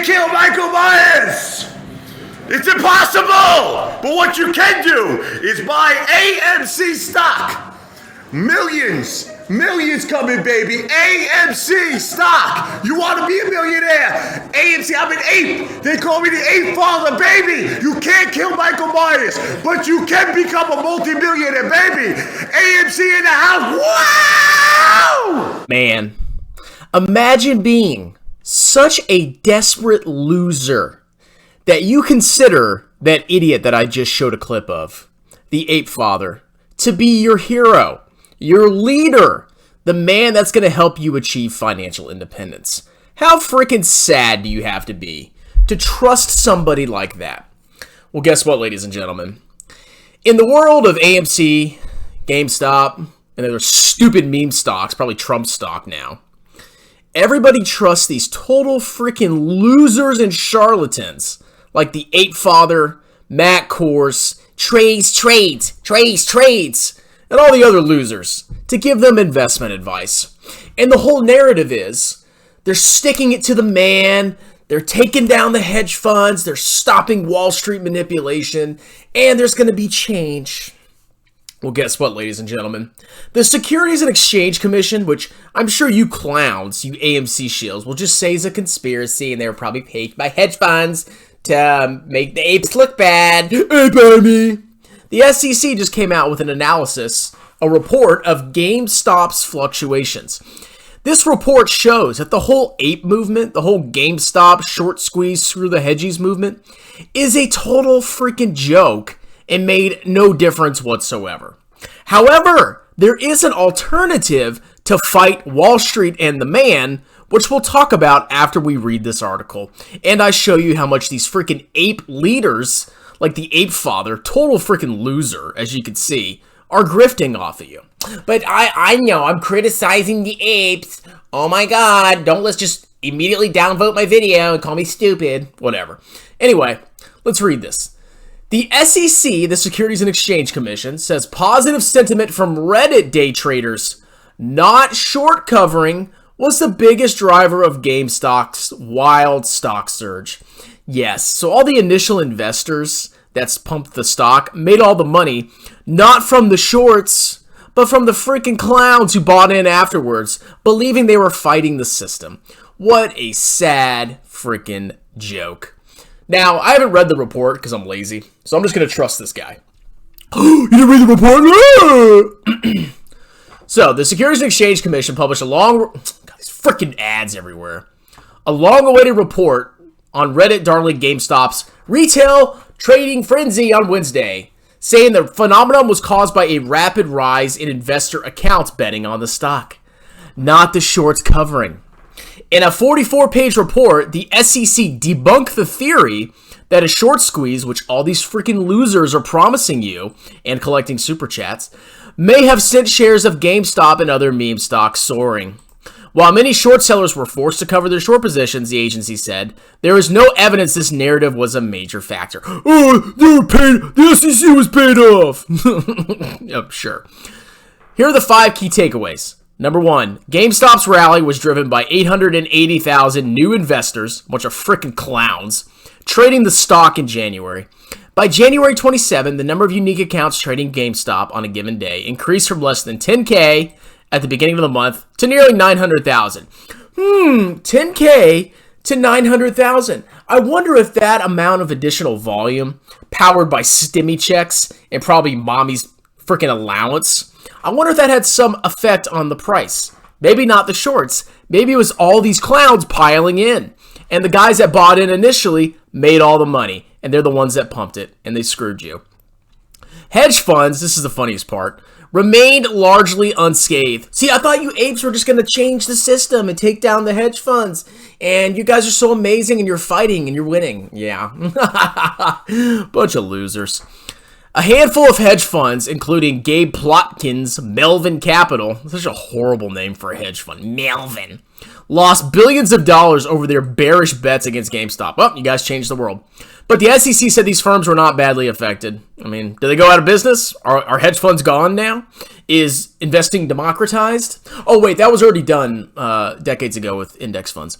can't kill Michael Myers. It's impossible. But what you can do is buy AMC stock. Millions coming, baby. AMC stock. You want to be a millionaire? AMC, I'm an ape. They call me the Apefather, baby. You can't kill Michael Myers, but you can become a multi-millionaire, baby. AMC in the house. Wow! Man, imagine being such a desperate loser that you consider that idiot that I just showed a clip of, the Apefather, to be your hero. Your leader, the man that's going to help you achieve financial independence. How freaking sad do you have to be to trust somebody like that? Well, guess what, ladies and gentlemen? In the world of AMC, GameStop, and other stupid meme stocks, probably Trump stock now, everybody trusts these total freaking losers and charlatans like the Apefather, Matt Kohrs, Trey's Trades, and all the other losers to give them investment advice. And the whole narrative is they're sticking it to the man, they're taking down the hedge funds, they're stopping Wall Street manipulation, and there's going to be change. Well, guess what, ladies and gentlemen? The Securities and Exchange Commission, which I'm sure you clowns, you AMC shills, will just say is a conspiracy and they were probably paid by hedge funds to make the apes look bad. Ape army. The SEC just came out with an analysis, a report of GameStop's fluctuations. This report shows that the whole ape movement, the whole GameStop short squeeze through the hedgies movement, is a total freaking joke and made no difference whatsoever. However, there is an alternative to fight Wall Street and the man, which we'll talk about after we read this article. And I show you how much these freaking ape leaders, like the Apefather, total freaking loser, as you can see, are grifting off of you. But I know, I'm criticizing the apes. Oh my god, let's just immediately downvote my video and call me stupid. Whatever. Anyway, let's read this. The SEC, the Securities and Exchange Commission, says positive sentiment from Reddit day traders, not short covering, was the biggest driver of GameStop's wild stock surge. Yes, so all the initial investors that's pumped the stock made all the money, not from the shorts, but from the freaking clowns who bought in afterwards, believing they were fighting the system. What a sad freaking joke. Now, I haven't read the report because I'm lazy, so I'm just going to trust this guy. You didn't read the report? So, the Securities and Exchange Commission published a God, these freaking ads everywhere. A long-awaited report on Reddit darling GameStop's retail trading frenzy on Wednesday, saying the phenomenon was caused by a rapid rise in investor accounts betting on the stock, not the shorts covering. In a 44-page report, the SEC debunked the theory that a short squeeze, which all these freaking losers are promising you and collecting super chats, may have sent shares of GameStop and other meme stocks soaring. While many short sellers were forced to cover their short positions, the agency said, there is no evidence this narrative was a major factor. Oh, they were paid. The SEC was paid off. Yep, sure. Here are the 5 key takeaways. Number 1, GameStop's rally was driven by 880,000 new investors, a bunch of freaking clowns, trading the stock in January. By January 27, the number of unique accounts trading GameStop on a given day increased from less than 10K at the beginning of the month to nearly 900,000. 10K to 900,000. I wonder if that amount of additional volume, powered by stimmy checks and probably mommy's freaking allowance, I wonder if that had some effect on the price. Maybe not the shorts. Maybe it was all these clowns piling in. And the guys that bought in initially made all the money. And they're the ones that pumped it. And they screwed you. Hedge funds, this is the funniest part, remained largely unscathed. See, I thought you apes were just going to change the system and take down the hedge funds. And you guys are so amazing and you're fighting and you're winning. Yeah. Bunch of losers. A handful of hedge funds, including Gabe Plotkin's Melvin Capital, such a horrible name for a hedge fund, Melvin, lost billions of dollars over their bearish bets against GameStop. Oh, you guys changed the world. But the SEC said these firms were not badly affected. I mean, do they go out of business? Are hedge funds gone now? Is investing democratized? Oh, wait, that was already done decades ago with index funds.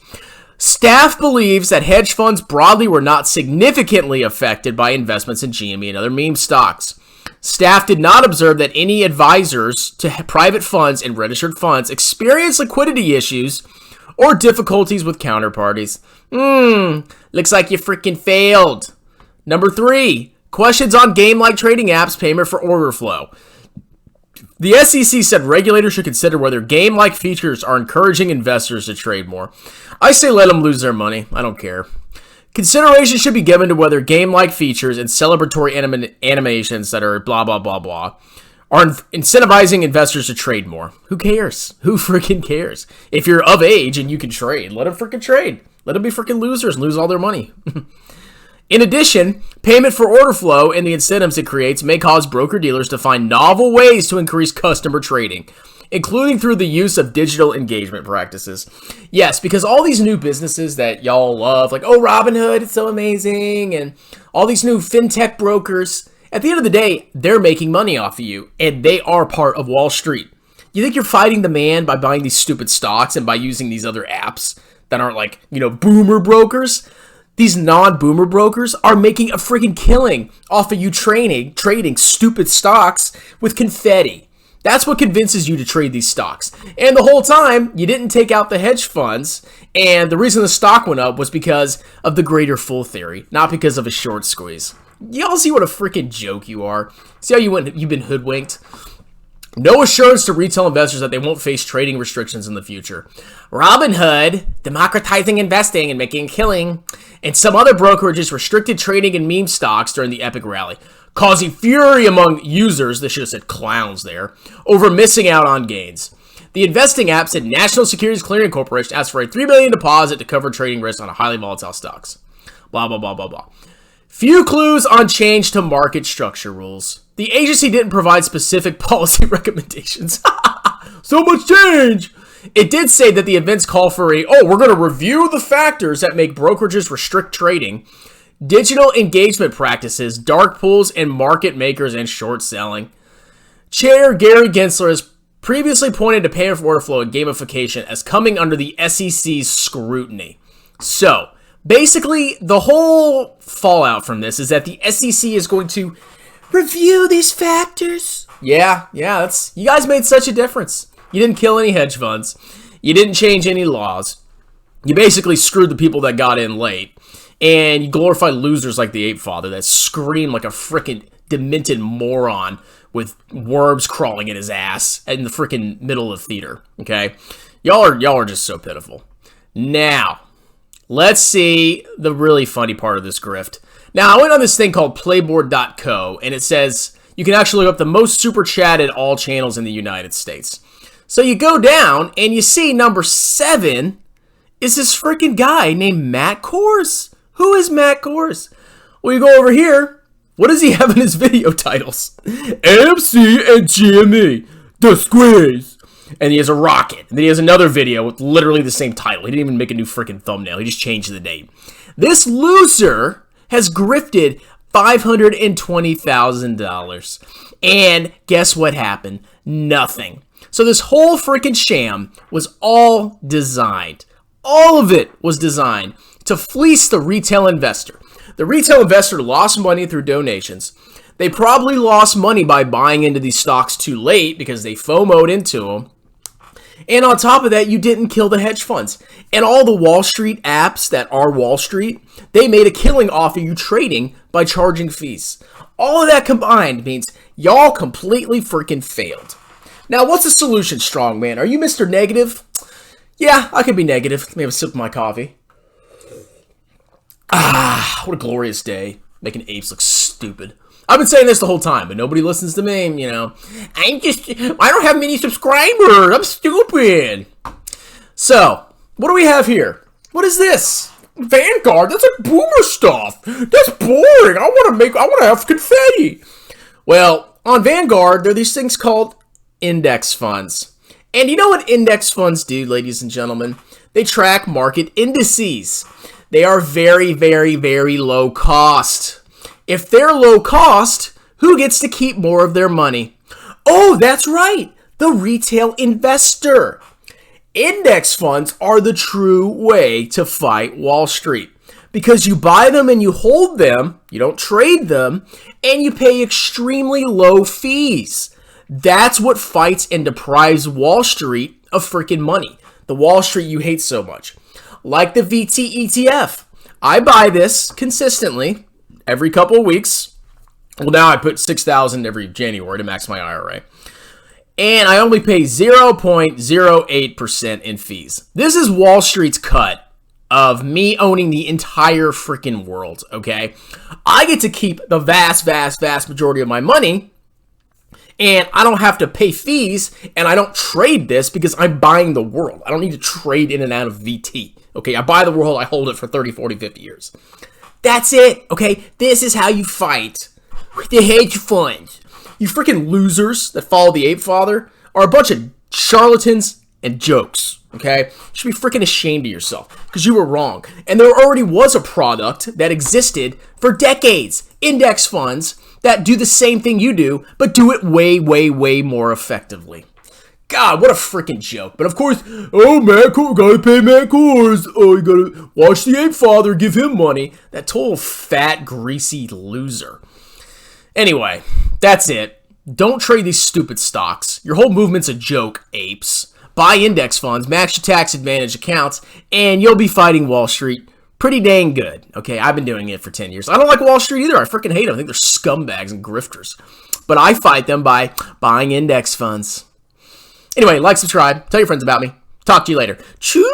Staff believes that hedge funds broadly were not significantly affected by investments in GME and other meme stocks. Staff did not observe that any advisors to private funds and registered funds experienced liquidity issues or difficulties with counterparties. Looks like you freaking failed. Number 3, questions on game-like trading apps payment for order flow. The SEC said regulators should consider whether game-like features are encouraging investors to trade more. I say let them lose their money. I don't care. Consideration should be given to whether game-like features and celebratory animations that are blah, blah, blah, blah are incentivizing investors to trade more. Who cares? Who freaking cares? If you're of age and you can trade, let them freaking trade. Let them be freaking losers and lose all their money. In addition, payment for order flow and the incentives it creates may cause broker-dealers to find novel ways to increase customer trading, including through the use of digital engagement practices. Yes, because all these new businesses that y'all love, like, oh, Robinhood, it's so amazing, and all these new fintech brokers, at the end of the day, they're making money off of you, and they are part of Wall Street. You think you're fighting the man by buying these stupid stocks and by using these other apps that aren't like, boomer brokers? These non-boomer brokers are making a freaking killing off of you trading stupid stocks with confetti. That's what convinces you to trade these stocks. And the whole time, you didn't take out the hedge funds, and the reason the stock went up was because of the greater fool theory, not because of a short squeeze. Y'all see what a freaking joke you are? See how you've been hoodwinked? No assurance to retail investors that they won't face trading restrictions in the future. Robinhood, democratizing investing and making a killing, and some other brokerages restricted trading in meme stocks during the epic rally, causing fury among users, they should have said clowns there, over missing out on gains. The investing app said National Securities Clearing Corporation asked for a $3 billion deposit to cover trading risk on highly volatile stocks. Blah, blah, blah, blah, blah. Few clues on change to market structure rules. The agency didn't provide specific policy recommendations. So much change! It did say that the events call for we're going to review the factors that make brokerages restrict trading, digital engagement practices, dark pools, and market makers and short selling. Chair Gary Gensler has previously pointed to payment for order flow and gamification as coming under the SEC's scrutiny. So, basically, the whole fallout from this is that the SEC is going to review these factors. Yeah, you guys made such a difference. You didn't kill any hedge funds. You didn't change any laws. You basically screwed the people that got in late. And you glorify losers like the Apefather that scream like a freaking demented moron with worms crawling in his ass in the freaking middle of the theater. Okay? Y'all are just so pitiful. Now, let's see the really funny part of this grift. Now, I went on this thing called playboard.co, and it says you can actually look up the most super chatted all channels in the United States. So you go down, and you see number 7 is this freaking guy named Matt Kohrs. Who is Matt Kohrs? Well, you go over here. What does he have in his video titles? AMC and GME, the squeeze. And he has a rocket. And then he has another video with literally the same title. He didn't even make a new freaking thumbnail. He just changed the name. This loser has grifted $520,000. And guess what happened? Nothing. So this whole freaking sham was all designed. All of it was designed to fleece the retail investor. The retail investor lost money through donations. They probably lost money by buying into these stocks too late because they FOMO'd into them. And on top of that, you didn't kill the hedge funds. And all the Wall Street apps that are Wall Street, they made a killing off of you trading by charging fees. All of that combined means y'all completely freaking failed. Now, what's the solution, strongman? Are you Mr. Negative? Yeah, I could be negative. Let me have a sip of my coffee. What a glorious day. Making apes look stupid. I've been saying this the whole time, but nobody listens to me, I don't have many subscribers. I'm stupid. So, what do we have here? What is this? Vanguard? That's like boomer stuff. That's boring. I want to have confetti. Well, on Vanguard, there are these things called index funds. And you know what index funds do, ladies and gentlemen? They track market indices. They are very, very, very low cost. If they're low cost, who gets to keep more of their money? Oh, that's right, the retail investor. Index funds are the true way to fight Wall Street because you buy them and you hold them, you don't trade them, and you pay extremely low fees. That's what fights and deprives Wall Street of freaking money. The Wall Street you hate so much. Like the VT ETF. I buy this consistently every couple of weeks. Well, now I put $6,000 every January to max my IRA. And I only pay 0.08% in fees. This is Wall Street's cut of me owning the entire freaking world, okay? I get to keep the vast majority of my money, and I don't have to pay fees, and I don't trade this because I'm buying the world. I don't need to trade in and out of VT, okay? I buy the world, I hold it for 30, 40, 50 years. That's it, okay? This is how you fight with the hedge funds. You freaking losers that follow the Apefather are a bunch of charlatans and jokes, okay? You should be freaking ashamed of yourself because you were wrong. And there already was a product that existed for decades, index funds, that do the same thing you do, but do it way more effectively. God, what a freaking joke. But of course, oh, Matt, gotta pay Matt Kohrs. Oh, you gotta watch the Apefather, give him money. That total fat, greasy loser. Anyway, that's it. Don't trade these stupid stocks. Your whole movement's a joke, apes. Buy index funds, max your tax advantage accounts, and you'll be fighting Wall Street pretty dang good. Okay, I've been doing it for 10 years. I don't like Wall Street either. I freaking hate them. I think they're scumbags and grifters. But I fight them by buying index funds. Anyway, like, subscribe, tell your friends about me. Talk to you later. Choo!